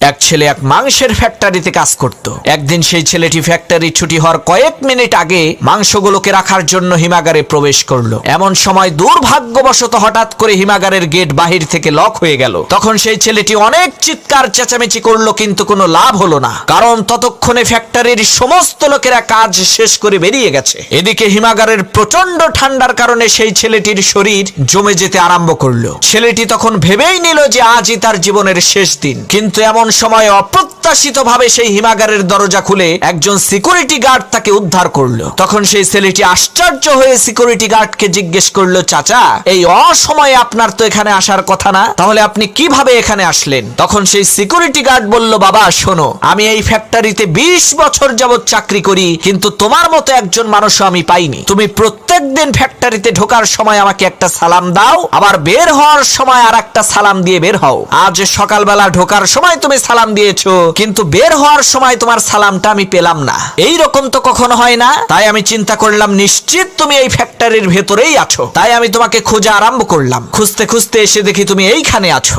এক ছেলে এক মাংসের ফ্যাক্টরিতে কাজ করত। একদিন সেই ছেলেটি ফ্যাক্টরি ছুটি হওয়ার কয়েক মিনিট আগে মাংসগুলোকে রাখার জন্য হিমাগারে প্রবেশ করলো। এমন সময় দুর্ভাগ্যবশত হঠাৎ করে হিমাগারের গেট বাহির থেকে লক হয়ে গেল। তখন সেই ছেলেটি অনেক চিৎকার চেঁচামেচি করলো, কিন্তু কোনো লাভ হলো না, কারণ ততক্ষণে ফ্যাক্টরির সমস্ত লোকেরা কাজ শেষ করে বেরিয়ে গেছে। এদিকে হিমাগারের প্রচন্ড ঠান্ডার কারণে সেই ছেলেটির শরীর জমে যেতে আরম্ভ করলো। ছেলেটি তখন ভেবেই নিল যে আজই তার জীবনের শেষ দিন। কিন্তু এমন সময় অপ্রত্যাশিতভাবে সেই হিমাগারের দরজা খুলে একজন সিকিউরিটি গার্ড তাকে উদ্ধার করলো। তখন সেই ছেলেটি আশ্চর্য হয়ে সিকিউরিটি গার্ডকে জিজ্ঞেস করলো, চাচা, এই অসময়ে আপনার তো এখানে আসার কথা না, তাহলে আপনি কিভাবে এখানে আসলেন? তখন সেই সিকিউরিটি গার্ড বলল, বাবা শোনো, আমি এই ফ্যাক্টরিতে 20 বছর যাবত চাকরি করি, কিন্তু তোমার মতো একজন মানুষও আমি পাইনি। তুমি প্রত্যেক দিন ফ্যাক্টরিতে ঢোকার সময় আমাকে একটা সালাম দাও, আবার বের হওয়ার সময় আর একটা সালাম দিয়ে বের হও। আজ সকালবেলা ঢোকার সময় তুমি সালাম দিয়েছো, কিন্তু বের হওয়ার সময় তোমার সালামটা আমি পেলাম না। এই রকম তো কখনো হয় না। তাই আমি চিন্তা করলাম নিশ্চিত তুমি এই ফ্যাক্টরির ভেতরেই আছো। তাই আমি তোমাকে খোঁজা আরম্ভ করলাম। খুঁজতে খুঁজতে এসে দেখি তুমি এইখানে আছো।